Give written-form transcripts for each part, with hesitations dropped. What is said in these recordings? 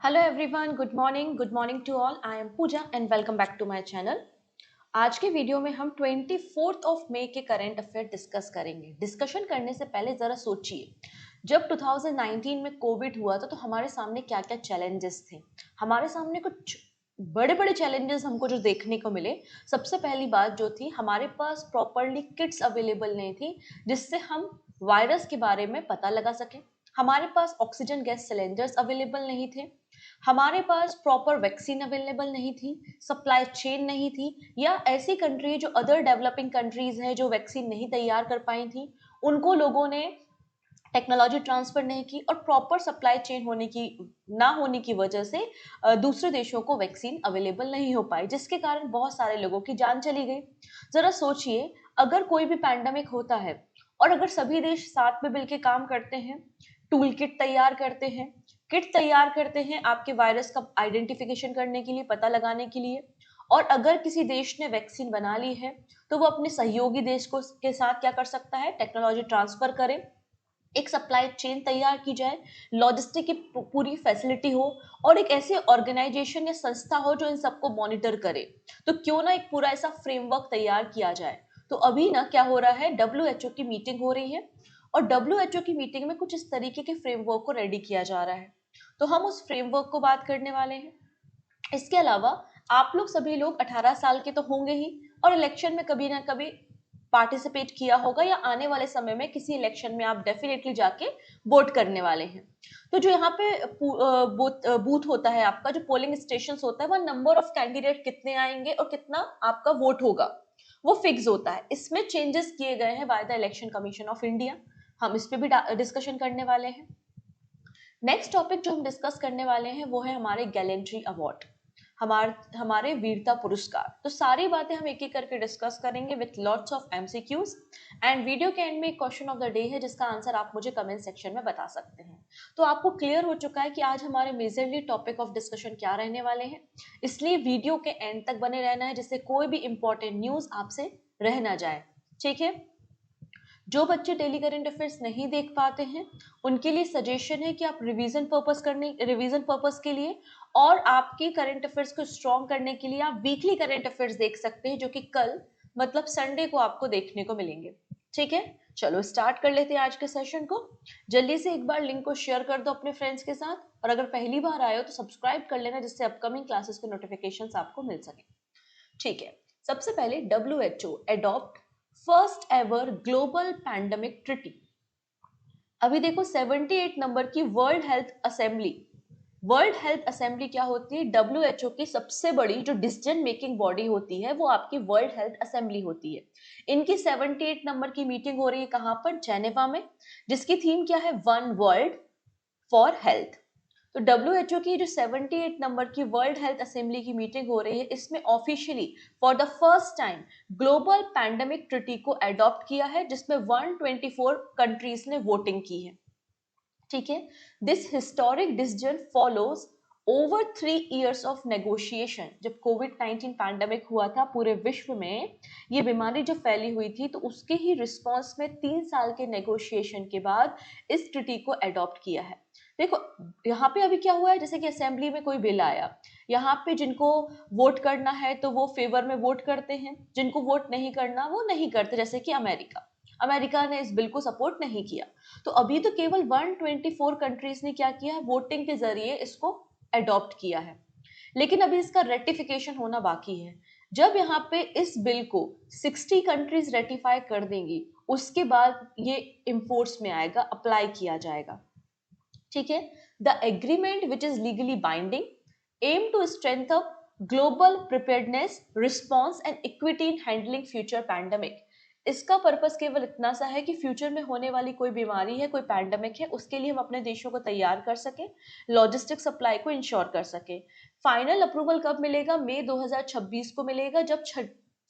Hello everyone, good morning to all. I am Pooja and welcome back to my channel. आज के video में हम 24th of मई के करंट अफेयर डिस्कस करेंगे। डिस्कशन करने से पहले ज़रा सोचिए, जब 2019 में कोविड हुआ था तो हमारे सामने क्या क्या चैलेंजेस थे। हमारे सामने कुछ बड़े बड़े चैलेंजेस हमको जो देखने को मिले। सबसे पहली बात जो थी, हमारे पास प्रॉपरली किट्स अवेलेबल नहीं थी जिससे हम वायरस के बारे में पता लगा सकें। हमारे पास ऑक्सीजन गैस सिलेंडर्स अवेलेबल नहीं थे, हमारे पास प्रॉपर वैक्सीन अवेलेबल नहीं थी, सप्लाई चेन नहीं थी, या ऐसी कंट्री जो अदर डेवलपिंग कंट्रीज हैं जो वैक्सीन नहीं तैयार कर पाई थी, उनको लोगों ने टेक्नोलॉजी ट्रांसफर नहीं की और प्रॉपर सप्लाई चेन ना होने की वजह से दूसरे देशों को वैक्सीन अवेलेबल नहीं हो पाई, जिसके कारण बहुत सारे लोगों की जान चली गई। जरा सोचिए, अगर कोई भी पैंडेमिक होता है और अगर सभी देश साथ में मिलकर काम करते हैं, टूल किट तैयार करते हैं, किट तैयार करते हैं आपके वायरस का आइडेंटिफिकेशन करने के लिए, पता लगाने के लिए, और अगर किसी देश ने वैक्सीन बना ली है तो वो अपने सहयोगी देश को के साथ क्या कर सकता है, टेक्नोलॉजी ट्रांसफर करे, एक सप्लाई चेन तैयार की जाए, लॉजिस्टिक की पूरी फैसिलिटी हो और एक ऐसे ऑर्गेनाइजेशन या संस्था हो जो इन सबको मॉनिटर करे। तो क्यों ना एक पूरा ऐसा फ्रेमवर्क तैयार किया जाए। तो अभी ना क्या हो रहा है, डब्ल्यूएचओ की मीटिंग हो रही है और डब्ल्यूएचओ की मीटिंग में कुछ इस तरीके के फ्रेमवर्क को रेडी किया जा रहा है। तो हम उस फ्रेमवर्क को बात करने वाले हैं। इसके अलावा आप लोग सभी लोग 18 साल के तो होंगे ही और इलेक्शन में कभी ना कभी पार्टिसिपेट किया होगा, या आने वाले समय में किसी इलेक्शन में आप डेफिनेटली जाके वोट करने वाले हैं। तो जो यहाँ पे बूथ होता है, आपका जो पोलिंग स्टेशन होता है, वह नंबर ऑफ कैंडिडेट कितने आएंगे और कितना आपका वोट होगा वो फिक्स होता है। इसमें चेंजेस किए गए हैं by the election commission of India. हम इस पे भी डिस्कशन करने वाले हैं। नेक्स्ट टॉपिक जो हम डिस्कस करने वाले हैं वो है हमारे गैलेंट्री अवार्ड, हमारे वीरता पुरस्कार। तो सारी बातें हम एक एक करके डिस्कस करेंगे with lots of MCQs, and video के एंड में एक क्वेश्चन ऑफ द डे है जिसका आंसर आप मुझे कमेंट सेक्शन में बता सकते हैं। तो आपको क्लियर हो चुका है कि आज हमारे मेजरली टॉपिक ऑफ डिस्कशन क्या रहने वाले हैं, इसलिए वीडियो के एंड तक बने रहना है जिससे कोई भी इंपॉर्टेंट न्यूज आपसे रह ना जाए। ठीक है। जो बच्चे डेली करंट अफेयर्स नहीं देख पाते हैं उनके लिए सजेशन है कि आप रिवीजन पर्पस के लिए और आपकी करंट अफेयर्स को स्ट्रॉन्ग करने के लिए आप वीकली करंट अफेयर्स देख सकते हैं, जो कि कल मतलब संडे को आपको देखने को मिलेंगे। ठीक है, चलो स्टार्ट कर लेते हैं आज के सेशन को। जल्दी से एक बार लिंक को शेयर कर दो अपने फ्रेंड्स के साथ, और अगर पहली बार आए हो तो सब्सक्राइब कर लेना जिससे अपकमिंग क्लासेस के नोटिफिकेशंस आपको मिल सके। ठीक है, सबसे पहले WHO adopt first ever global pandemic treaty. अभी देखो 78 नंबर की वर्ल्ड हेल्थ असेंबली क्या होती है, डब्ल्यूएचओ की सबसे बड़ी जो डिसीजन मेकिंग बॉडी होती है वो आपकी वर्ल्ड हेल्थ असेंबली होती है। इनकी 78 नंबर की मीटिंग हो रही है कहां पर, जेनेवा में, जिसकी थीम क्या है, वन वर्ल्ड फॉर हेल्थ। तो डब्ल्यूएचओ की जो 78 नंबर की वर्ल्ड हेल्थ असेंबली की मीटिंग हो रही है, इसमें officially for the first time global pandemic treaty को अडॉप्ट किया है जिसमें 124 कंट्रीज ने वोटिंग की है। ठीक है, this historic decision follows over 3 years of negotiation. जब कोविड-19 पैंडेमिक हुआ था पूरे विश्व में, ये बीमारी जो फैली हुई थी, तो उसके ही रिस्पॉन्स में 3 साल के नेगोशिएशन के बाद इस ट्रिटी को अडॉप्ट किया है। देखो यहाँ पे अभी क्या हुआ है, जैसे कि असेंबली में कोई बिल आया, यहाँ पे जिनको वोट करना है तो वो फेवर में वोट करते हैं, जिनको वोट नहीं करना वो नहीं करते, जैसे कि अमेरिका अमेरिका ने इस बिल को सपोर्ट नहीं किया। तो अभी तो केवल 124 कंट्रीज ने क्या किया है, वोटिंग के जरिए इसको अडॉप्ट किया है, लेकिन अभी इसका रेटिफिकेशन होना बाकी है। जब यहाँ पे इस बिल को 60 कंट्रीज रेटिफाई कर देंगी उसके बाद ये इंफोर्स में आएगा, अप्लाई किया जाएगा। ठीक है, the agreement which is legally binding aim to strengthen global preparedness response and equity in handling future pandemic. इसका पर्पस केवल इतना सा है कि फ्यूचर में होने वाली कोई बीमारी है, कोई पैंडेमिक है, उसके लिए हम अपने देशों को तैयार कर सके, लॉजिस्टिक सप्लाई को इंश्योर कर सके। फाइनल अप्रूवल कब मिलेगा, मई 2026 को मिलेगा, जब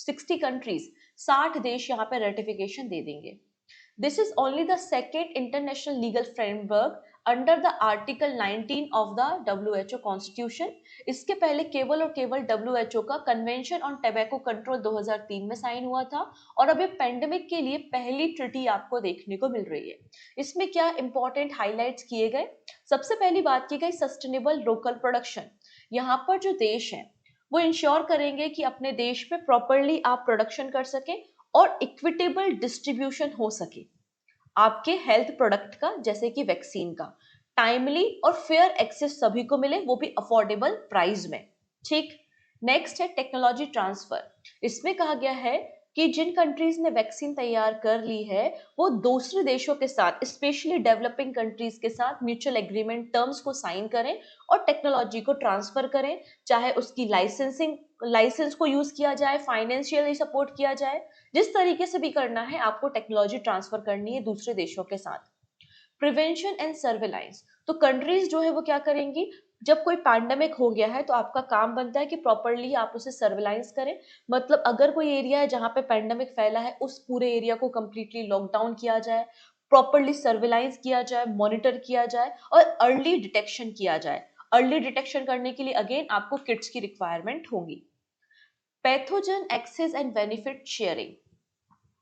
60 कंट्रीज 60 देश यहाँ पे रेटिफिकेशन दे देंगे। This is only the second international legal framework under the Article 19 of the WHO Constitution. इसके पहले केवल और केवल WHO का कन्वेंशन ऑन टैबैको कंट्रोल 2003 में साइन हुआ था और अब ये पेंडेमिक के लिए पहली ट्रिटी आपको देखने को मिल रही है। इसमें क्या इंपॉर्टेंट हाइलाइट्स किए गए? सबसे पहली बात की गई सस्टेनेबल लोकल प्रोडक्शन। यहाँ पर जो देश है वो इंश्योर करेंगे कि अपने देश में प्रॉपरली आप प्रोडक्शन कर सके और इक्विटेबल डिस्ट्रीब्यूशन हो सके आपके हेल्थ प्रोडक्ट का, जैसे कि वैक्सीन का, टाइमली और फेयर एक्सेस सभी को मिले, वो भी अफोर्डेबल प्राइस में। ठीक, नेक्स्ट है टेक्नोलॉजी ट्रांसफर। इसमें कहा गया है कि जिन कंट्रीज ने वैक्सीन तैयार कर ली है वो दूसरे देशों के साथ, स्पेशली डेवलपिंग कंट्रीज के साथ म्यूचुअल एग्रीमेंट टर्म्स को साइन करें और टेक्नोलॉजी को ट्रांसफर करें, चाहे उसकी लाइसेंस को यूज किया जाए, फाइनेंशियली सपोर्ट किया जाए, जिस तरीके से भी करना है आपको टेक्नोलॉजी ट्रांसफर करनी है दूसरे देशों के साथ। प्रिवेंशन एंड सर्वेलाइंस, तो कंट्रीज जो है वो क्या करेंगी, जब कोई पैंडेमिक हो गया है तो आपका काम बनता है कि प्रॉपरली आप उसे सर्वेलाइंस करें। मतलब अगर कोई एरिया है जहां पे पैंडेमिक फैला है उस पूरे एरिया को कंप्लीटली लॉकडाउन किया जाए, प्रॉपरली सर्वेलाइंस किया जाए, मॉनिटर किया जाए और अर्ली डिटेक्शन किया जाए। अर्ली डिटेक्शन करने के लिए अगेन आपको किट्स की रिक्वायरमेंट होगी। Pathogen access and benefit sharing,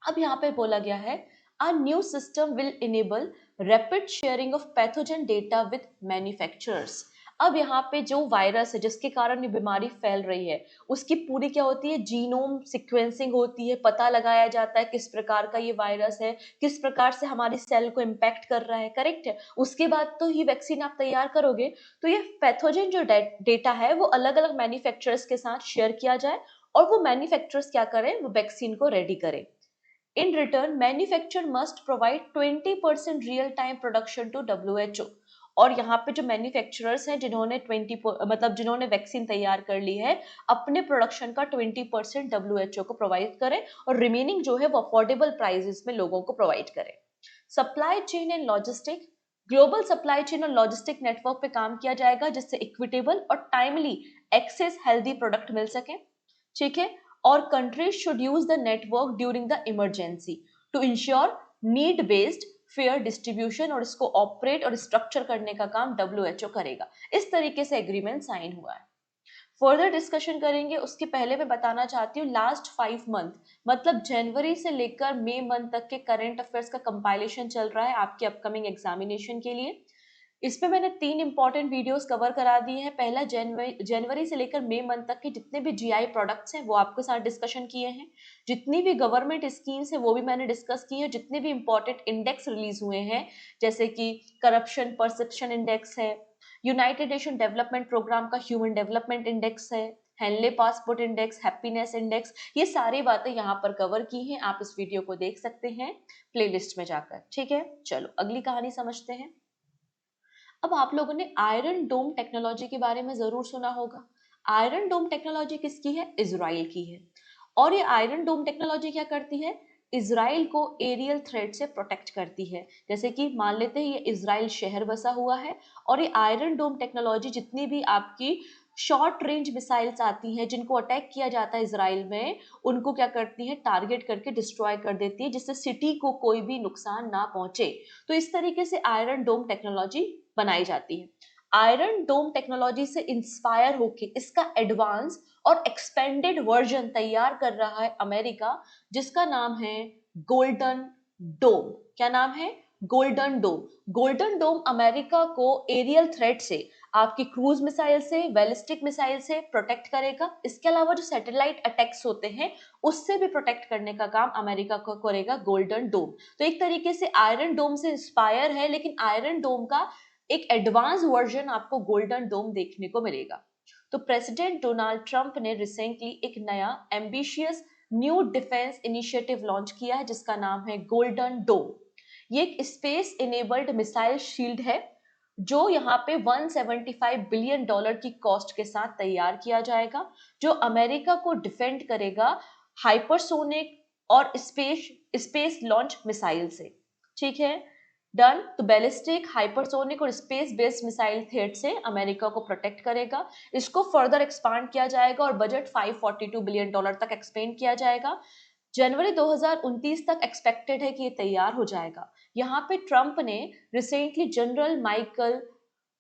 अब यहाँ पे बोला गया है a new system will enable rapid sharing of pathogen data with manufacturers। अब यहाँ पे जो वायरस है जिसके कारण ये बीमारी फैल रही है उसकी पूरी क्या होती है, जीनोम सीक्वेंसिंग होती है, पता लगाया जाता है किस प्रकार का ये वायरस है, किस प्रकार से हमारी सेल को इम्पैक्ट कर रहा है, करेक्ट है। उसके बाद तो ही वैक्सीन आप तैयार करोगे। तो ये पैथोजन जो डेटा है वो अलग अलग मैन्युफैक्चरर्स के साथ शेयर किया जाए और वो मैन्युफैक्चरर्स क्या करें, वो वैक्सीन को रेडी करें। In return, manufacturer must provide 20% real time production to WHO। और यहाँ पे जो मैन्युफैक्चरर्स हैं जिन्होंने जिन्होंने वैक्सीन तैयार कर ली है अपने प्रोडक्शन का 20% WHO को प्रोवाइड करें और रिमेनिंग जो है वो अफोर्डेबल प्राइसेस में लोगों को प्रोवाइड करें। Supply chain and logistic, global supply chain और लॉजिस्टिक नेटवर्क पे काम किया जाएगा जिससे इक्विटेबल और टाइमली एक्सेस हेल्दी प्रोडक्ट मिल सके। ठीक है, और countries should use the network during the emergency to ensure need based fair distribution, और इसको ऑपरेट और स्ट्रक्चर करने का काम WHO करेगा। इस तरीके से एग्रीमेंट साइन हुआ है। फर्दर डिस्कशन करेंगे उसके पहले मैं बताना चाहती हूँ लास्ट 5 मंथ मतलब जनवरी से लेकर मई मंथ तक के करंट अफेयर्स का कंपाइलेशन चल रहा है आपके अपकमिंग एग्जामिनेशन के लिए। इसमें मैंने 3 इंपॉर्टेंट वीडियोस कवर करा दिए हैं। पहला जनवरी से लेकर मई मंथ तक के जितने भी जीआई प्रोडक्ट्स हैं वो आपके साथ डिस्कशन किए हैं, जितनी भी गवर्नमेंट स्कीम्स है वो भी मैंने डिस्कस की है, जितने भी इंपॉर्टेंट इंडेक्स रिलीज हुए हैं जैसे कि करप्शन परसेप्शन इंडेक्स है, यूनाइटेड नेशन डेवलपमेंट प्रोग्राम का ह्यूमन डेवलपमेंट इंडेक्स है, Henley passport index, happiness index, ये सारी बातें यहाँ पर कवर की हैं। आप इस वीडियो को देख सकते हैं प्लेलिस्ट में जाकर। ठीक है, चलो अगली कहानी समझते हैं। अब आप लोगों ने आयरन डोम टेक्नोलॉजी के बारे में जरूर सुना होगा। आयरन डोम टेक्नोलॉजी किसकी है, इजराइल की है। और ये आयरन डोम टेक्नोलॉजी क्या करती है, इजराइल को एरियल थ्रेट से प्रोटेक्ट करती है। जैसे कि मान लेते हैं ये इजराइल शहर बसा हुआ है और ये आयरन डोम टेक्नोलॉजी जितनी भी आपकी शॉर्ट रेंज मिसाइल्स आती हैं जिनको अटैक किया जाता है इजराइल में, उनको क्या करती है, टारगेट करके डिस्ट्रॉय कर देती है जिससे सिटी को कोई भी नुकसान ना पहुंचे। तो इस तरीके से आयरन डोम टेक्नोलॉजी बनाई जाती है। आयरन डोम टेक्नोलॉजी से इंस्पायर होके इसका एडवांस और एक्सपेंडेड वर्जन तैयार कर रहा है अमेरिका, जिसका नाम है गोल्डन डोम। क्या नाम है, गोल्डन डोम। गोल्डन डोम अमेरिका को एरियल थ्रेट से, आपकी क्रूज मिसाइल से, बैलिस्टिक मिसाइल से प्रोटेक्ट करेगा। इसके अलावा जो सैटेलाइट अटैक्स होते हैं उससे भी प्रोटेक्ट करने का काम अमेरिका को करेगा गोल्डन डोम। तो एक तरीके से आयरन डोम से इंस्पायर है, लेकिन आयरन डोम का एक एडवांस वर्जन आपको गोल्डन डोम देखने को मिलेगा। तो प्रेसिडेंट डोनाल्ड ट्रंप ने रिसेंटली एक नया ambitious new defence initiative launch किया है जिसका नाम है गोल्डन डोम। ये एक स्पेस इनेबल्ड मिसाइल शील्ड है जो यहाँ पे 175 बिलियन डॉलर की कॉस्ट के साथ तैयार किया जाएगा, जो अमेरिका को डिफेंड करेगा हाइपरसोनिक और स्पेस लॉन्च मिसाइल से। ठीक है, डन। तो बैलिस्टिक, हाइपरसोनिक और स्पेस बेस्ड मिसाइल थ्रेट से अमेरिका को प्रोटेक्ट करेगा। इसको फर्दर एक्सपांड किया जाएगा और बजट 542 बिलियन डॉलर तक एक्सपेंड किया जाएगा। जनवरी 2029 तक एक्सपेक्टेड है कि ये तैयार हो जाएगा। यहाँ पे ट्रंप ने रिसेंटली जनरल माइकल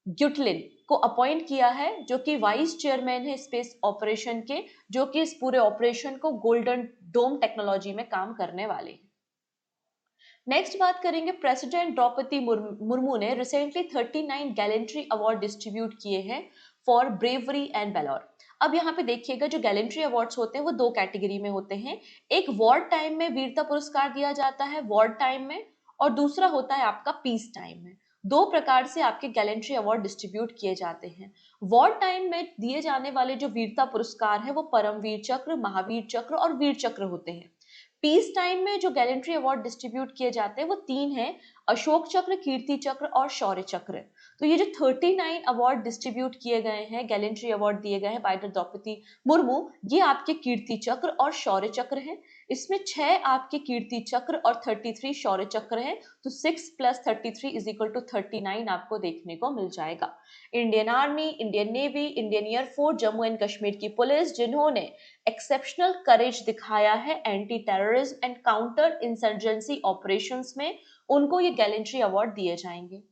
ग्युटलिन को अपॉइंट किया है, जो कि वाइस चेयरमैन है स्पेस ऑपरेशन के, जो कि इस पूरे ऑपरेशन को गोल्डन डोम टेक्नोलॉजी में काम करने वाले हैं। नेक्स्ट बात करेंगे, प्रेसिडेंट द्रौपदी मुर्मू ने रिसेंटली 39 गैलेंट्री अवार्ड डिस्ट्रीब्यूट किए हैं फॉर ब्रेवरी एंड वैलोर। अब यहाँ पे देखिएगा, जो गैलेंट्री अवार्ड्स होते हैं वो दो कैटेगरी में होते हैं। एक वॉर टाइम में वीरता पुरस्कार दिया जाता है वॉर टाइम में, और दूसरा होता है आपका पीस टाइम में। दो प्रकार से आपके गैलेंट्री अवार्ड डिस्ट्रीब्यूट किए जाते हैं। वॉर टाइम में दिए जाने वाले जो वीरता पुरस्कार है वो परमवीर चक्र, महावीर चक्र और वीर चक्र होते हैं। पीस टाइम में जो गैलेंट्री अवार्ड डिस्ट्रीब्यूट किए जाते हैं वो तीन हैं, अशोक चक्र, कीर्ति चक्र और शौर्य चक्र। तो ये जो 39 अवार्ड डिस्ट्रीब्यूट किए गए हैं, गैलेंट्री अवार्ड दिए गए हैं बाय द द्रौपदी मुर्मू, ये आपके कीर्ति चक्र और शौर्य चक्र हैं। इसमें 6 आपके कीर्ति चक्र और 33 शौर्य चक्र हैं। तो 6 + 33 = 39 आपको देखने को मिल जाएगा। Indian army, Indian navy, Indian air force, Jammu and Kashmir की पुलिस, जिन्होंने एक्सेप्शनल करेज दिखाया है anti terrorism and counter insurgency operations में, उनको ये गैलेंट्री अवार्ड दिए जाएंगे।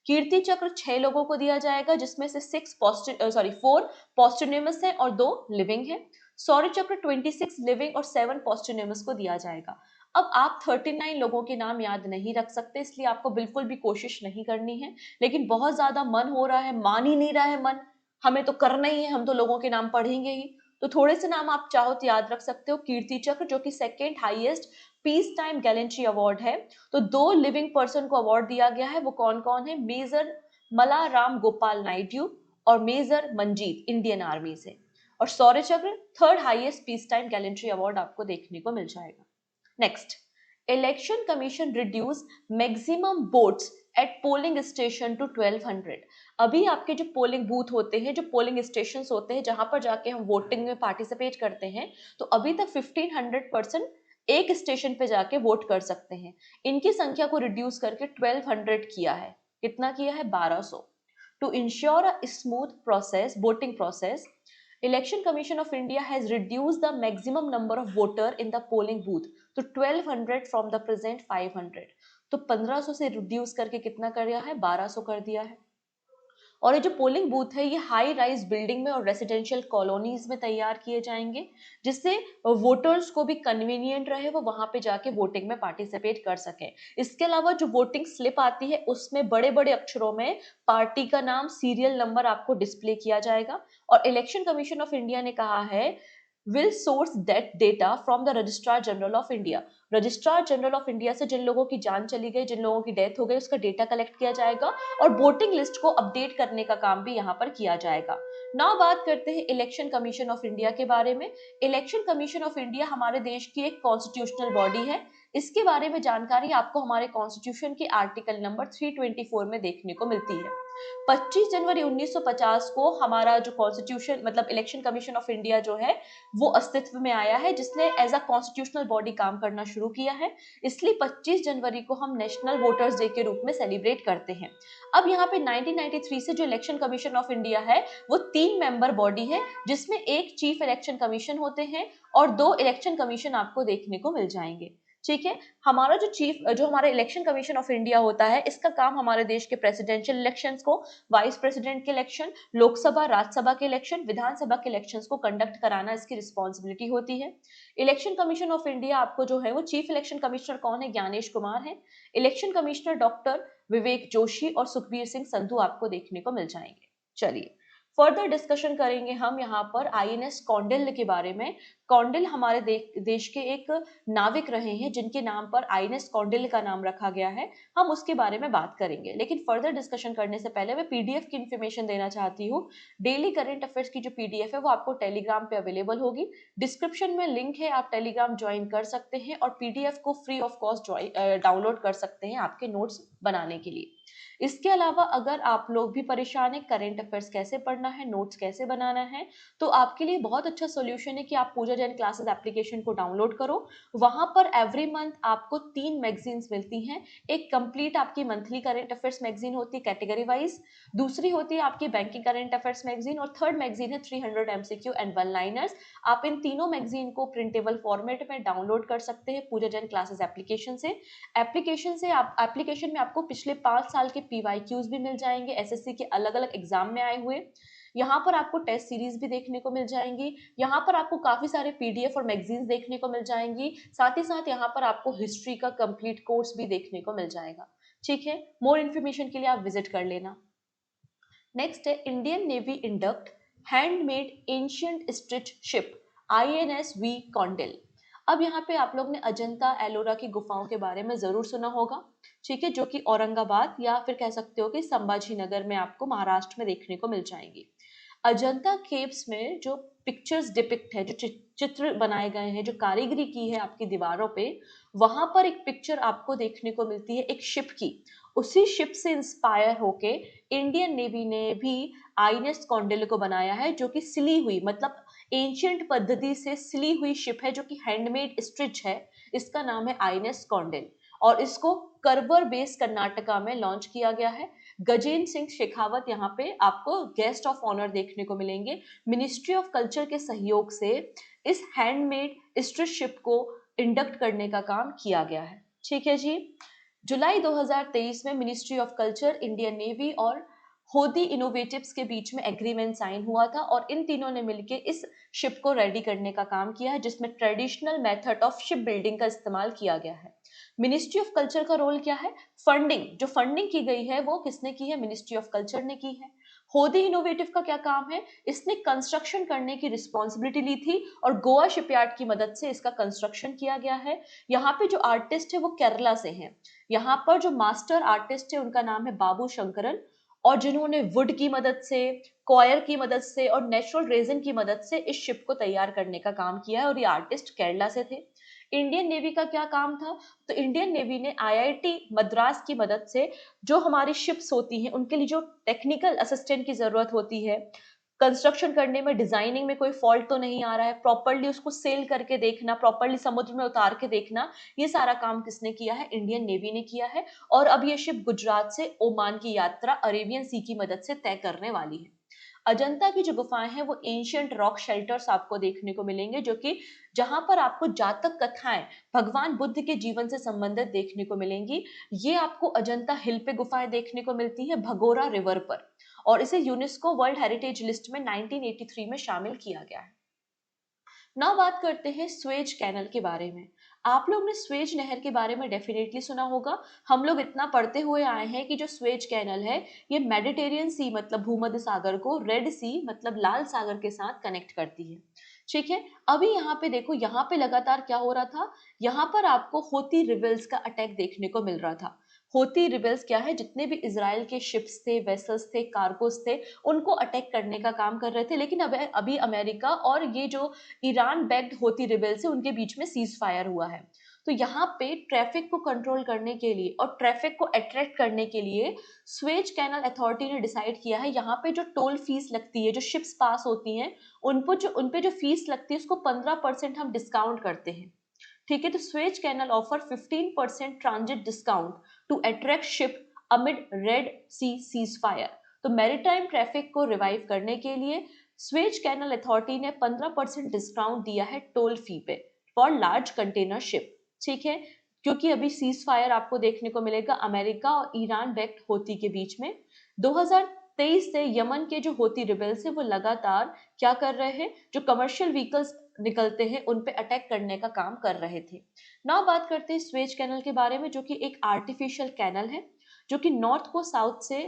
कीर्ति चक्र 6 लोगों को दिया जाएगा, जिसमें से 4 पोस्टोनिमस है और 2 लिविंग है। शौर्य चक्र 26 लिविंग और 7 पोस्टोनिमस को दिया जाएगा। अब आप 39 लोगों के नाम याद नहीं रख सकते, इसलिए आपको बिल्कुल भी कोशिश नहीं करनी है, लेकिन बहुत ज्यादा मन हो रहा है, मान ही नहीं रहा है मन, हमें तो करना ही है, हम तो लोगों के नाम पढ़ेंगे ही, तो थोड़े से नाम आप चाहो तो याद रख सकते हो। कीर्ति चक्र, जो कि second highest peace time gallantry award है, तो 2 लिविंग पर्सन को अवार्ड दिया गया है। वो कौन कौन है? मेजर मला राम गोपाल नायडू और मेजर मंजीत, इंडियन आर्मी से। और Shaurya Chakra third highest peace time gallantry award आपको देखने को मिल जाएगा। Next, election commission reduce maximum votes at polling station to 1200। अभी आपके जो पोलिंग बूथ होते हैं, जो पोलिंग स्टेशन होते हैं, जहां पर जाके हम वोटिंग में पार्टिसिपेट करते हैं, तो अभी तक 1500% एक स्टेशन पे जाके वोट कर सकते हैं। इनकी संख्या को रिड्यूस करके 1200 किया है। कितना किया है? 1200। To ensure a smooth process, voting process, Election Commission of India has reduced the maximum number of voter in the polling booth to 1200 from the present 500। तो 1500 से रिड्यूस करके कितना कर दिया है? 1200 कर दिया है। और ये जो पोलिंग बूथ है, ये हाई राइज बिल्डिंग में और रेसिडेंशियल कॉलोनीज में तैयार किए जाएंगे, जिससे वोटर्स को भी कन्वीनियंट रहे, वो वहां पे जाके वोटिंग में पार्टिसिपेट कर सके। इसके अलावा जो वोटिंग स्लिप आती है, उसमें बड़े बड़े अक्षरों में पार्टी का नाम, सीरियल नंबर आपको डिस्प्ले किया जाएगा। और इलेक्शन कमीशन ऑफ इंडिया ने कहा है, will source that data from the registrar general of India. Registrar general of India से जिन लोगों की जान चली गई, जिन लोगों की डेथ हो गई, उसका डेटा कलेक्ट किया जाएगा और वोटिंग लिस्ट को अपडेट करने का काम भी यहाँ पर किया जाएगा। नाउ बात करते हैं इलेक्शन कमीशन ऑफ इंडिया के बारे में। इलेक्शन कमीशन ऑफ इंडिया हमारे देश की एक कॉन्स्टिट्यूशनल बॉडी है। इसके बारे में जानकारी आपको हमारे कॉन्स्टिट्यूशन के आर्टिकल नंबर 324 में देखने को मिलती है। 25 जनवरी 1950 को हमारा जो कॉन्स्टिट्यूशन, मतलब इलेक्शन कमीशन ऑफ इंडिया जो है, वो अस्तित्व में आया है, जिसने एज अ कॉन्स्टिट्यूशनल बॉडी काम करना शुरू किया है। इसलिए 25 जनवरी को हम नेशनल वोटर्स डे के रूप में सेलिब्रेट करते हैं। अब यहाँ पे 1993 से जो इलेक्शन कमीशन ऑफ इंडिया है, वो 3 मेंबर बॉडी है, जिसमें एक चीफ इलेक्शन कमीशन होते हैं और 2 इलेक्शन कमीशन आपको देखने को मिल जाएंगे। ठीक है, हमारा जो हमारा इलेक्शन कमीशन ऑफ इंडिया होता है, इसका काम हमारे देश के प्रेसिडेंशियल इलेक्शंस को, वाइस प्रेसिडेंट के इलेक्शन, लोकसभा राज्यसभा के इलेक्शन, विधानसभा के इलेक्शंस को कंडक्ट कराना इसकी रिस्पॉन्सिबिलिटी होती है। इलेक्शन कमीशन ऑफ इंडिया आपको जो है वो चीफ इलेक्शन कमिश्नर कौन है? ज्ञानेश कुमार है। Election commissioner doctor Vivek Joshi और सुखबीर सिंह संधू आपको देखने को मिल जाएंगे। चलिए फर्दर डिस्कशन करेंगे हम यहाँ पर आईएनएस कौंडिल्य के बारे में। कौंडिल्य हमारे देश के एक नाविक रहे हैं, जिनके नाम पर आईएनएस कौंडिल्य का नाम रखा गया है। हम उसके बारे में बात करेंगे, लेकिन फर्दर डिस्कशन करने से पहले मैं पीडीएफ की इन्फॉर्मेशन देना चाहती हूँ। डेली करंट अफेयर्स की जो पीडीएफ है वो आपको टेलीग्राम पे अवेलेबल होगी। डिस्क्रिप्शन में लिंक है, आप टेलीग्राम ज्वाइन कर सकते हैं और पीडीएफ को फ्री ऑफ कॉस्ट डाउनलोड कर सकते हैं आपके नोट्स बनाने के लिए। इसके अलावा अगर आप लोग भी परेशान हैं करंट अफेयर्स कैसे पढ़ना है, नोट्स कैसे बनाना है, तो आपके लिए बहुत अच्छा सोल्यूशन है कि आप पूजा जैन क्लासेस एप्लीकेशन को डाउनलोड करो। वहां पर एवरी मंथ आपको 3 मैगजीन्स मिलती हैं। एक कंप्लीट आपकी मंथली करंट अफेयर्स मैगजीन होती है कैटेगरी वाइज, दूसरी होती है आपकी बैंकिंग करंट अफेयर्स मैगजीन, और थर्ड मैगजीन है 300 एमसीक्यू एंड वन लाइनर्स। आप इन तीनों मैगजीन को प्रिंटेबल फॉर्मेट में डाउनलोड कर सकते हैं पूजा जैन क्लासेस एप्लीकेशन में आपको पिछले 5 साल के पीवाईक्यूज भी मिल जाएंगे, एसएससी के अलग अलग एग्जाम में आए हुए। यहाँ पर आपको टेस्ट सीरीज भी देखने को मिल जाएंगी, यहाँ पर आपको काफी सारे पीडीएफ और मैगजीन्स देखने को मिल जाएंगी, साथ ही साथ यहाँ पर आपको हिस्ट्री का कंप्लीट कोर्स भी देखने को मिल जाएगा। ठीक है, मोर इन्फॉर्मेशन के लिए आप विजिट कर लेना। नेक्स्ट है Indian Navy induct handmade ancient stitch ship INS V कॉन्डेल। अब यहाँ पे आप लोग ने अजंता एलोरा की गुफाओं के बारे में जरूर सुना होगा, ठीक है, जो कि औरंगाबाद या फिर कह सकते हो कि संभाजी नगर में आपको महाराष्ट्र में देखने को मिल जाएंगी। अजंता केव्स में जो पिक्चर्स डिपिक्ट है, जो चित्र बनाए गए हैं, जो कारीगरी की है आपकी दीवारों पे, वहां पर एक पिक्चर आपको देखने को मिलती है एक शिप की। उसी शिप से इंस्पायर होके इंडियन नेवी ने भी आईएनएस कॉन्डेल को बनाया है, जो कि सिली हुई, मतलब एंशियंट पद्धति से सिली हुई शिप है, जो कि हैंडमेड स्टिच है। इसका नाम है आईएनएस कॉन्डेल और इसको करवर बेस कर्नाटका में लॉन्च किया गया है। गजेंद्र सिंह शेखावत यहाँ पे आपको गेस्ट ऑफ ऑनर देखने को मिलेंगे। मिनिस्ट्री ऑफ कल्चर के सहयोग से इस हैंडमेड स्ट्रिच शिप को इंडक्ट करने का काम किया गया है। ठीक है जी। जुलाई 2023 में ministry of culture, Indian navy और होदी इनोवेटिव्स के बीच में एग्रीमेंट साइन हुआ था और इन तीनों ने मिलकर इस शिप को रेडी करने का काम किया है, जिसमें traditional method of ship building का इस्तेमाल किया गया है। मिनिस्ट्री ऑफ कल्चर का रोल क्या है? फंडिंग, जो फंडिंग की गई है वो किसने की है? मिनिस्ट्री ऑफ कल्चर ने की है। होदी इनोवेटिव का क्या काम है? इसने कंस्ट्रक्शन करने की रिस्पॉन्सिबिलिटी ली थी और गोवा शिपयार्ड की मदद से इसका कंस्ट्रक्शन किया गया है। यहाँ पे जो आर्टिस्ट है वो केरला से हैं। यहाँ पर जो मास्टर आर्टिस्ट है उनका नाम है बाबू शंकरन, और जिन्होंने वुड की मदद से, कॉयर की मदद से और नेचुरल रेजिन की मदद से इस शिप को तैयार करने का काम किया है, और ये आर्टिस्ट केरला से थे। इंडियन नेवी का क्या काम था? तो इंडियन नेवी ने आईआईटी मद्रास की मदद से जो हमारी शिप्स होती हैं उनके लिए जो टेक्निकल असिस्टेंट की जरूरत होती है, कंस्ट्रक्शन करने में, डिजाइनिंग में कोई फॉल्ट तो नहीं आ रहा है, प्रॉपर्ली उसको सेल करके देखना, प्रॉपर्ली समुद्र में उतार के देखना, ये सारा काम किसने किया है? इंडियन नेवी ने किया है। और अब ये शिप गुजरात से ओमान की यात्रा अरेबियन सी की मदद से तय करने वाली है। अजंता की जो गुफाएं हैं वो एंशियंट रॉक शेल्टर्स आपको देखने को मिलेंगे, जो कि जहां पर आपको जातक कथाएं भगवान बुद्ध के जीवन से संबंधित देखने को मिलेंगी। ये आपको अजंता हिल पे गुफाएं देखने को मिलती है भगोरा रिवर पर, और इसे यूनेस्को वर्ल्ड हेरिटेज लिस्ट में 1983 में शामिल किया गया है। ना बात करते हैं स्वेज कैनल के बारे में। आप लोग ने स्वेज नहर के बारे में डेफिनेटली सुना होगा। हम लोग इतना पढ़ते हुए आए हैं कि जो स्वेज कैनल है ये मेडिटेरियन सी मतलब भूमध्य सागर को रेड सी मतलब लाल सागर के साथ कनेक्ट करती है। ठीक है, अभी यहाँ पे देखो, यहाँ पे लगातार क्या हो रहा था, यहाँ पर आपको होती रिबेल्स का अटैक देखने को मिल रहा था। होती रिबेल्स क्या है? जितने भी इजराइल के शिप्स थे, वेसल्स थे, कार्गोस थे, उनको अटैक करने का काम कर रहे थे। लेकिन अब अभी अमेरिका और ये जो ईरान बैक्ड होती रिबेल्स है उनके बीच में सीज फायर हुआ है। तो यहाँ पे ट्रैफिक को कंट्रोल करने के लिए और ट्रैफिक को अट्रैक्ट करने के लिए स्वेज कैनल अथॉरिटी ने डिसाइड किया है, यहाँ पे जो टोल फीस लगती है, जो शिप्स पास होती हैं उन पे जो फीस लगती है उसको 15% हम डिस्काउंट करते हैं। ठीक है, तो Suez canal offer 15% transit discount to attract ship amid Red Sea ceasefire. तो मैरीटाइम ट्रैफिक को रिवाइव करने के लिए स्वेज कैनल अथॉरिटी ने 15% डिस्काउंट दिया है टोल फी पे फॉर लार्ज कंटेनर शिप। ठीक है, क्योंकि अभी सीज फायर आपको देखने को मिलेगा अमेरिका और ईरान बैक्ड होती के बीच में। 2023 से यमन के जो होती रिबेल्स है वो लगातार क्या कर रहे हैं, जो कमर्शियल व्हीकल्स निकलते हैं उन पे अटैक करने का काम कर रहे थे। ना बात करते हैं स्वेज कैनल के बारे में, जो कि एक आर्टिफिशियल कैनल है जो कि नॉर्थ को साउथ से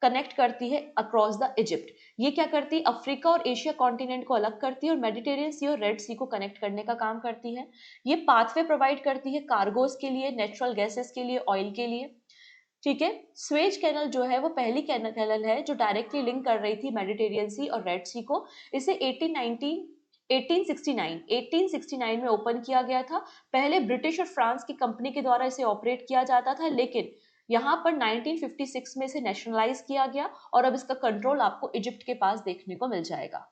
कनेक्ट करती है अक्रॉस द इजिप्ट। ये क्या करती है? अफ्रीका और एशिया कॉन्टिनेंट को अलग करती है और मेडिटेरियन सी और रेड सी को कनेक्ट करने का काम करती है। ये पाथवे प्रोवाइड करती है कार्गोस के लिए, नेचुरल गैसेस के लिए, ऑयल के लिए। ठीक है, स्वेज कैनल जो है वो पहली कैनल है जो डायरेक्टली लिंक कर रही थी मेडिटेरियन सी और रेड सी को। इसे 1869 में ओपन किया गया था। पहले ब्रिटिश और फ्रांस की कंपनी के द्वारा इसे ऑपरेट किया जाता था, लेकिन यहाँ पर 1956 में इसे नेशनलाइज किया गया और अब इसका कंट्रोल आपको इजिप्ट के पास देखने को मिल जाएगा।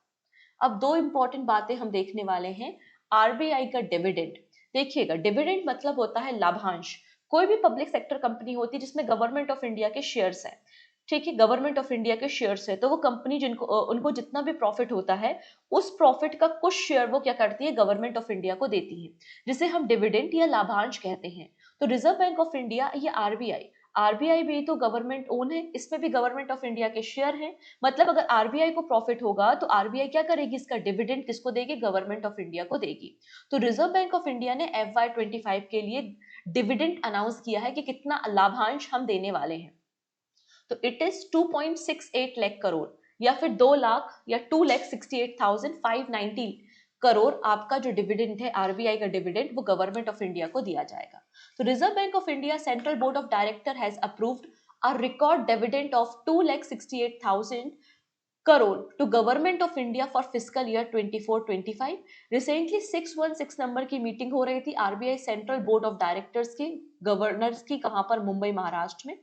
अब दो इंपॉर्टेंट बातें हम देखने वाले हैं। आरबीआई का डिविडेंड, देखिएगा डिविडेंड मतलब होता है लाभांश। कोई भी पब्लिक सेक्टर कंपनी होती है जिसमें गवर्नमेंट ऑफ इंडिया के शेयर्स हैं, ठीक है, गवर्नमेंट ऑफ इंडिया के शेयर्स है, तो वो कंपनी जिनको उनको जितना भी प्रॉफिट होता है उस प्रॉफिट का कुछ शेयर वो क्या करती है, गवर्नमेंट ऑफ इंडिया को देती है, जिसे हम डिविडेंड या लाभांश कहते हैं। तो रिजर्व बैंक ऑफ इंडिया या आरबीआई, आरबीआई भी तो गवर्नमेंट ओन है, इसमें भी गवर्नमेंट ऑफ इंडिया के शेयर हैं। मतलब अगर आरबीआई को प्रॉफिट होगा तो आरबीआई क्या करेगी, इसका डिविडेंड किसको देगी, गवर्नमेंट ऑफ इंडिया को देगी। तो रिजर्व बैंक ऑफ इंडिया ने FY25 के लिए डिविडेंड अनाउंस किया है कि कितना लाभांश हम देने वाले हैं। तो इट इज 2.68 लाख करोड़ या फिर 2 लाख या 2,68,590 करोड़ आपका जो डिविडेंड है, आरबीआई का डिविडेंड, वो गवर्नमेंट ऑफ इंडिया को दिया जाएगा। तो reserve bank of India central board of director has approved a record dividend of 2,68,000 crore to government of India for fiscal year 24-25। Recently 616 number की मीटिंग हो रही थी RBI central board of directors की, governors की, कहां पर, मुंबई महाराष्ट्र में,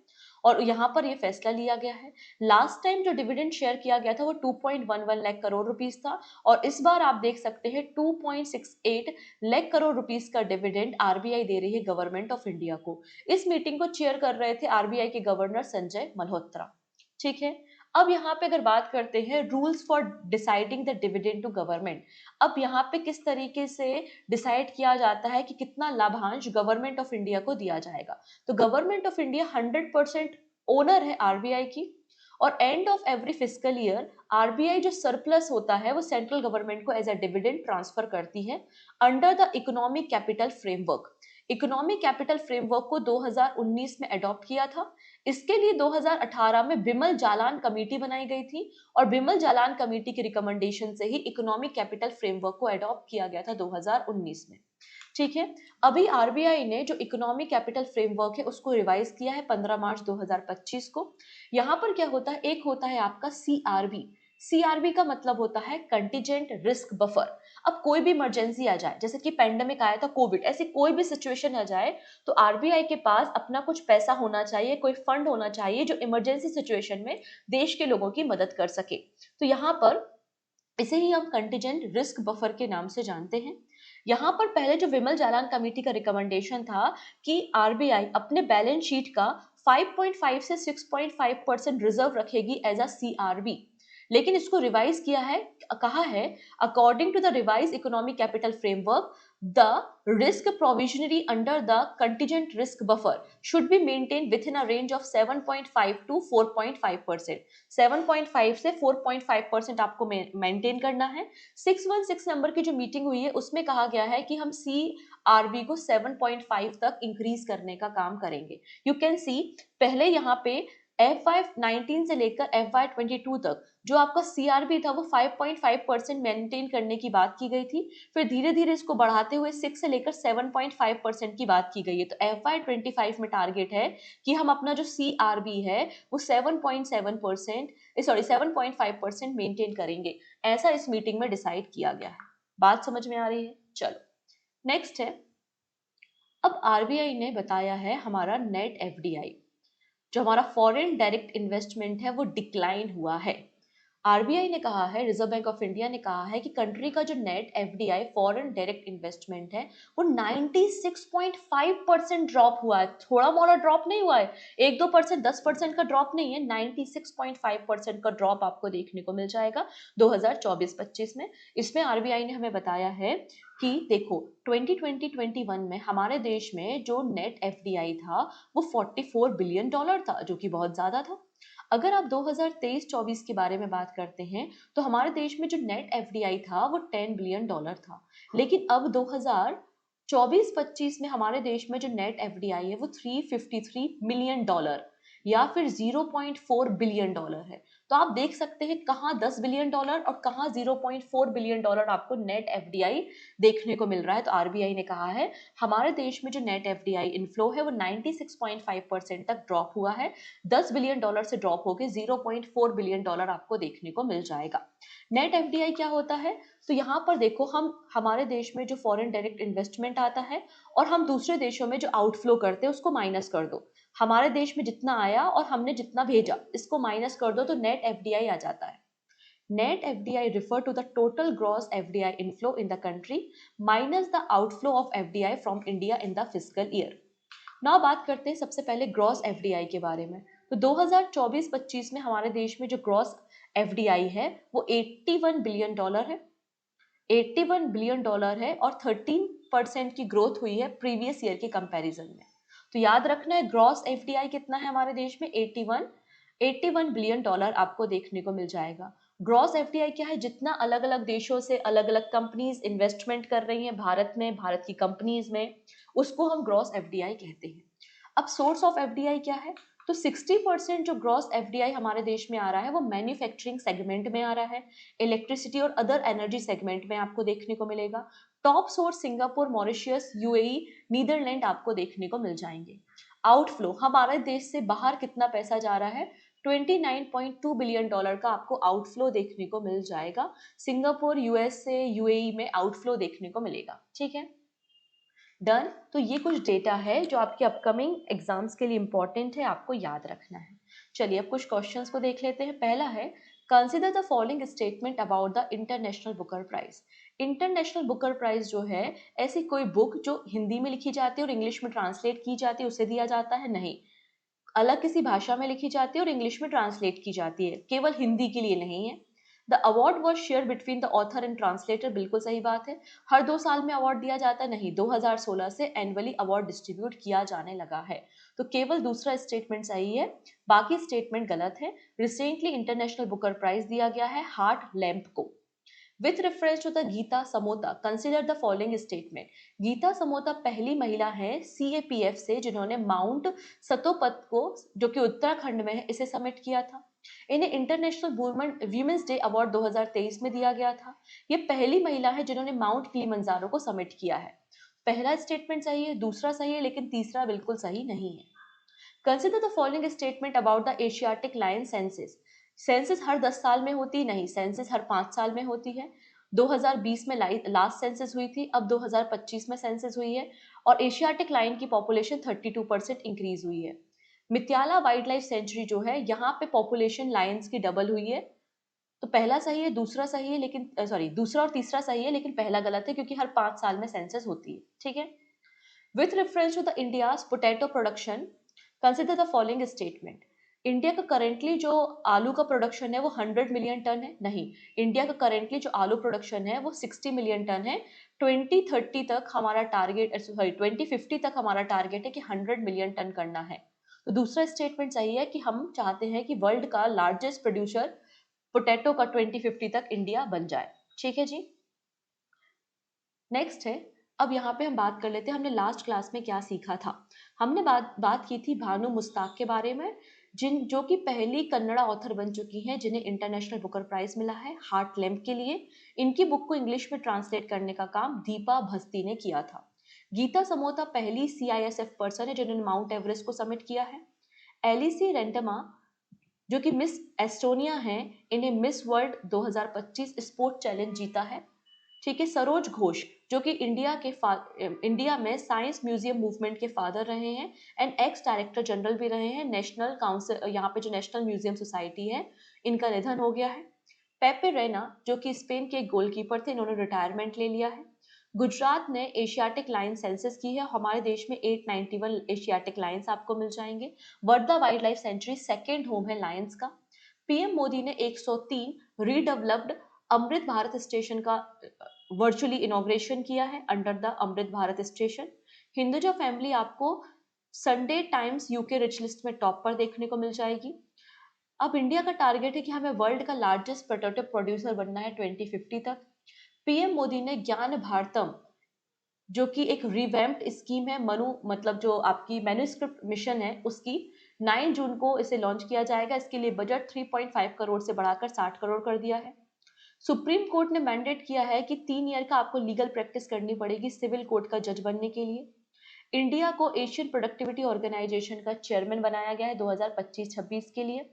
और यहां पर ये फैसला लिया गया है। लास्ट टाइम जो डिविडेंड शेयर किया गया था वो 2.11 लाख करोड़ रुपीस था, और इस बार आप देख सकते हैं 2.68 लाख करोड़ रुपीस का डिविडेंड आरबीआई दे रही है गवर्नमेंट ऑफ इंडिया को। इस मीटिंग को चेयर कर रहे थे आरबीआई के गवर्नर संजय मल्होत्रा, ठीक है। अब यहाँ पे अगर बात करते हैं rules for deciding the dividend to government, अब यहाँ पे किस तरीके से डिसाइड किया जाता है कि कितना लाभांश गवर्नमेंट ऑफ इंडिया को दिया जाएगा। तो गवर्नमेंट ऑफ इंडिया 100% ओनर है आरबीआई की, और end of every fiscal year RBI जो सरप्लस होता है वो सेंट्रल गवर्नमेंट को एज अ डिविडेंड ट्रांसफर करती है under the economic capital framework. Economic capital framework को 2019 में अडॉप्ट किया था। इसके लिए 2018 में बिमल जालान कमेटी बनाई गई थी, और बिमल जालान कमेटी की रिकमेंडेशन से ही इकोनॉमिक कैपिटल फ्रेमवर्क को अडॉप्ट किया गया था 2019 में, ठीक है। अभी आरबीआई ने जो इकोनॉमिक कैपिटल फ्रेमवर्क है उसको रिवाइज किया है 15 मार्च 2025 को। यहाँ पर क्या होता है, एक होता है आपका सीआरबी। सीआरबी का मतलब होता है कंटीजेंट रिस्क बफर। अब कोई भी इमरजेंसी आ जाए, जैसे कि पेंडेमिक आया था, कोविड, ऐसी कोई भी सिचुएशन आ जाए, तो आरबीआई के पास अपना कुछ पैसा होना चाहिए, कोई फंड होना चाहिए जो इमरजेंसी सिचुएशन में देश के लोगों की मदद कर सके। तो यहाँ पर इसे ही हम कंटीजेंट रिस्क बफर के नाम से जानते हैं। यहाँ पर पहले जो विमल जालान कमेटी का रिकमेंडेशन था कि आरबीआई अपने बैलेंस शीट का 5.5 से 6.5% रिजर्व रखेगी एज अ सीआरबी, लेकिन इसको रिवाइज किया है, कहा है according to the revise economic capital framework the risk provisionary under the contingent risk buffer should be maintain within a range of 7.5 to 4.5%। 7.5 से 4.5% आपको मेंटेन करना है। 616 नंबर की जो मीटिंग हुई है उसमें कहा गया है कि हम सीआरबी को 7.5 तक इंक्रीज करने का काम करेंगे। यू कैन सी पहले यहाँ पे FY19 से लेकर FY22 तक जो आपका सीआरबी था वो 5.5% मेंटेन करने की बात की गई थी, फिर धीरे धीरे इसको बढ़ाते हुए 6 से लेकर 7.5% की बात की गई है। तो FY25 में टारगेट है कि हम अपना जो सीआरबी है वो 7.5% मेंटेन करेंगे, ऐसा इस मीटिंग में डिसाइड किया गया है। बात समझ में आ रही है? चलो नेक्स्ट है, अब आरबीआई ने बताया है हमारा नेट एफडीआई, जो हमारा फॉरेन डायरेक्ट इन्वेस्टमेंट है वो डिक्लाइन हुआ है। आरबीआई ने कहा है, रिजर्व बैंक ऑफ इंडिया ने कहा है कि कंट्री का जो net FDI foreign direct investment है वो 96.5% ड्रॉप हुआ है। थोड़ा मोड़ा ड्रॉप नहीं हुआ है, 1-2%, 10% का ड्रॉप नहीं है, 96.5% का ड्रॉप आपको देखने को मिल जाएगा 2024-25 में। इसमें आरबीआई ने हमें बताया है कि देखो 2020-21 में हमारे देश में जो नेट एफडीआई था वो $44 बिलियन था, जो कि बहुत ज्यादा था। अगर आप 2023-24 के बारे में बात करते हैं तो हमारे देश में जो नेट एफडीआई था वो $10 बिलियन था, लेकिन अब 2024-25 में हमारे देश में जो नेट एफडीआई है वो $353 मिलियन या फिर $0.4 बिलियन है। तो आप देख सकते हैं कहाँ $10 बिलियन और कहाँ $0.4 बिलियन आपको नेट एफडीआई देखने को मिल रहा है। तो आरबीआई ने कहा है हमारे देश में जो नेट एफडीआई इनफ्लो है वो 96.5% तक ड्रॉप हुआ है, $10 बिलियन से ड्रॉप होकर $0.4 बिलियन आपको देखने को मिल जाएगा। नेट एफडीआई क्या होता है? तो यहाँ पर देखो, हम हमारे देश में जो फॉरेन डायरेक्ट इन्वेस्टमेंट आता है और हम दूसरे देशों में जो आउटफ्लो करते हैं उसको माइनस कर दो, हमारे देश में जितना आया और हमने जितना भेजा, इसको माइनस कर दो तो नेट एफडीआई आ जाता है। Net FDI refer to the total gross FDI inflow in the country minus the outflow of FDI from India in the fiscal year. Now बात करते हैं सबसे पहले ग्रॉस एफडीआई के बारे में। तो 2024-25 में हमारे देश में जो ग्रॉस एफडीआई है वो $81 बिलियन है। $81 बिलियन है और 13% की ग्रोथ हुई है प्रीवियस ईयर के कंपैरिजन में। तो याद रखना है ग्रॉस एफडीआई कितना है हमारे देश में, 81 बिलियन डॉलर आपको देखने को मिल जाएगा। ग्रॉस एफडीआई क्या है, जितना अलग अलग देशों से अलग अलग कंपनीज इन्वेस्टमेंट कर रही हैं भारत में, भारत की कंपनीज में, उसको हम ग्रॉस एफडीआई कहते हैं। अब सोर्स ऑफ एफडीआई क्या है, तो 60% जो ग्रॉस एफडीआई हमारे देश में आ रहा है वो मैन्युफैक्चरिंग सेगमेंट में आ रहा है, इलेक्ट्रिसिटी और अदर एनर्जी सेगमेंट में आपको देखने को मिलेगा। Top source Singapore, Mauritius, UAE, Netherland आपको देखने को मिल जाएंगे। आउटफ्लो, हमारे देश से बाहर कितना पैसा जा रहा है, $29.2 बिलियन का आपको आउटफ्लो देखने को मिल जाएगा। सिंगापुर, यूएस से यूएई में आउटफ्लो देखने को मिलेगा। ठीक है, डन। तो ये कुछ डेटा है जो आपके अपकमिंग एग्जाम्स के लिए इंपॉर्टेंट है, आपको याद रखना है। चलिए अब कुछ क्वेश्चंस को देख लेते हैं। पहला है, consider the following statement about the International Booker Prize. International Booker Prize जो है, ऐसी कोई बुक जो हिंदी में लिखी जाती है और इंग्लिश में ट्रांसलेट की जाती है उसे दिया जाता है, नहीं, अलग किसी भाषा में लिखी जाती है और इंग्लिश में ट्रांसलेट की जाती है, केवल हिंदी के लिए नहीं है। The award was share between the author and translator, बिल्कुल सही बात है। हर 2 साल में अवार्ड दिया जाता है, नहीं, 2016 से एनुअली अवार्ड डिस्ट्रीब्यूट किया जाने लगा है। तो केवल दूसरा स्टेटमेंट सही है, बाकी स्टेटमेंट गलत है। रिसेंटली इंटरनेशनल बुकर प्राइज दिया गया है हार्ट लैम्प को। With reference to the Geeta Samota, consider the following statement. Geeta Samota पहली महिला है सीएपीएफ से जिन्होंने माउंट सतोपत को, जो कि उत्तराखंड में है, इसे समिट किया था। इन्हें इंटरनेशनल वीमेंस डे अवार्ड 2023 में दिया गया था। ये पहली महिला है जिन्होंने माउंट किलिमंजारो को समिट किया है। पहला स्टेटमेंट सही है, दूसरा सही है, लेकिन तीसरा बिल्कुल सही नहीं है। Consider the following statement about the Asiatic lion census. Census हर 10 साल में होती नहीं, सेंसस हर 5 साल में होती है। 2020 में लास्ट सेंसस हुई थी, अब 2025 में सेंसस हुई है और एशियाटिक लायन की पॉपुलेशन 32% इंक्रीज हुई है। मित्याला वाइल्ड लाइफ सेंचुरी जो है, यहाँ पे पॉपुलेशन लायंस की डबल हुई है। तो पहला सही है, दूसरा सही है, लेकिन सॉरी, दूसरा और तीसरा सही है, लेकिन पहला गलत है क्योंकि हर 5 साल में सेंसस होती है। ठीक है, with reference to the India's potato production, consider the following statement. India का करेंटली जो आलू का प्रोडक्शन है वो 100 मिलियन टन है, नहीं, इंडिया का करेंटली जो आलू प्रोडक्शन है वो 60 मिलियन टन है। 2030 तक हमारा टारगेट, सॉरी 2050 तक हमारा टारगेट है कि 100 मिलियन टन करना है। तो दूसरा स्टेटमेंट सही है कि हम चाहते हैं कि वर्ल्ड का लार्जेस्ट प्रोड्यूसर पोटैटो का 2050 तक इंडिया बन जाए। ठीक है जी, नेक्स्ट है। अब यहाँ पे हम बात कर लेते हैं हमने लास्ट क्लास में क्या सीखा था। हमने बात की थी भानु मुस्ताक के बारे में, जो कि पहली कन्नड़ा ऑथर बन चुकी हैं जिन्हें इंटरनेशनल बुकर प्राइज मिला है हार्ट लैम्प के लिए। इनकी बुक को इंग्लिश में ट्रांसलेट करने का काम दीपा भस्ती ने किया था। गीता समोता पहली सीआईएसएफ पर्सन है जिन्होंने माउंट एवरेस्ट को समिट किया है। एलिसी रेंटमा जो कि मिस एस्टोनिया हैं, इन्हें मिस वर्ल्ड 2025 स्पोर्ट चैलेंज जीता है। ठीक है, सरोज घोष जो कि इंडिया में साइंस म्यूजियम मूवमेंट के फादर रहे हैं एंड एक्स डायरेक्टर जनरल भी रहे हैं नेशनल काउंसिल, यहाँ पे जो नेशनल म्यूजियम सोसाइटी है, इनका निधन हो गया है। पेपे रेना जो कि स्पेन के गोलकीपर थे, इन्होंने रिटायरमेंट ले लिया है। गुजरात ने एशियाटिक लाइन सेंसस की है, हमारे देश में 891 एशियाटिक लाइन्स आपको मिल जाएंगे। Wardha wildlife sanctuary second home है लायंस का। पीएम मोदी ने 103 रीडेवलप्ड अमृत भारत स्टेशन का वर्चुअली इनॉग्रेशन किया है under the Amrit Bharat station. Hinduja family आपको Sunday Times UK rich list में टॉप पर देखने को मिल जाएगी। अब इंडिया का टारगेट है कि हमें वर्ल्ड का लार्जेस्ट पोटैटो प्रोड्यूसर बनना है 2050 तक। पीएम मोदी ने ज्ञान भारतम जो कि एक रिवैम्प्ड स्कीम है, मतलब जो आपकी मैन्युस्क्रिप्ट मिशन है उसकी, 9 जून को इसे लॉन्च किया जाएगा। इसके लिए बजट 3.5 करोड़ से बढ़ाकर 60 करोड़ कर दिया है। सुप्रीम कोर्ट ने मैंडेट किया है कि 3 ईयर का आपको लीगल प्रैक्टिस करनी पड़ेगी सिविल कोर्ट का जज बनने के लिए। इंडिया को एशियन प्रोडक्टिविटी ऑर्गेनाइजेशन का चेयरमैन बनाया गया है 2025-26 के लिए।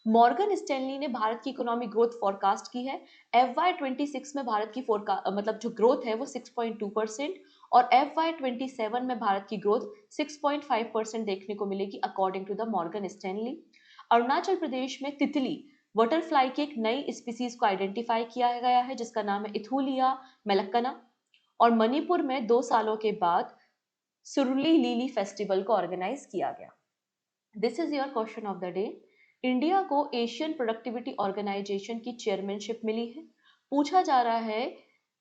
मॉर्गन स्टैनली ने भारत की इकोनॉमिक ग्रोथ फोरकास्ट की है। FY26 में भारत की मतलब जो ग्रोथ है वो 6.2% और FY27 में भारत की ग्रोथ 6.5% देखने को मिलेगी according to the Morgan Stanley. Arunachal Pradesh में तितली बटरफ्लाई की एक नई स्पीसीज को आइडेंटिफाई किया गया है जिसका नाम है इथुलिया मेलक्कना। और मणिपुर में 2 सालों के बाद सुरुली लीली फेस्टिवल को ऑर्गेनाइज किया गया। This is your question of the day. India को एशियन प्रोडक्टिविटी ऑर्गेनाइजेशन की चेयरमैनशिप मिली है। पूछा जा रहा है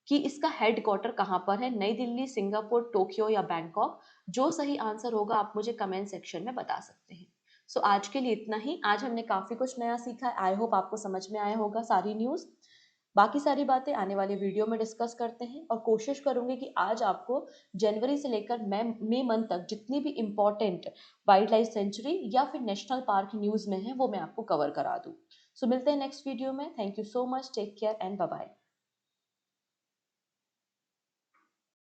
कि इसका हेडक्वार्टर कहाँ पर है, नई दिल्ली, सिंगापुर, टोक्यो या बैंकॉक। जो सही आंसर होगा आप मुझे कमेंट सेक्शन में बता सकते हैं। सो आज के लिए इतना ही। आज हमने काफी कुछ नया सीखा है। आई होप आपको समझ में आया होगा सारी न्यूज। बाकी सारी बातें आने वाले वीडियो में डिस्कस करते हैं और कोशिश करूंगी कि आज आपको जनवरी से लेकर मई मंथ तक जितनी भी इंपॉर्टेंट वाइल्ड लाइफ सेंचुरी या फिर नेशनल पार्क न्यूज में है वो मैं आपको कवर करा दूं। सो मिलते हैं नेक्स्ट वीडियो में। Thank you so much, take care and bye bye.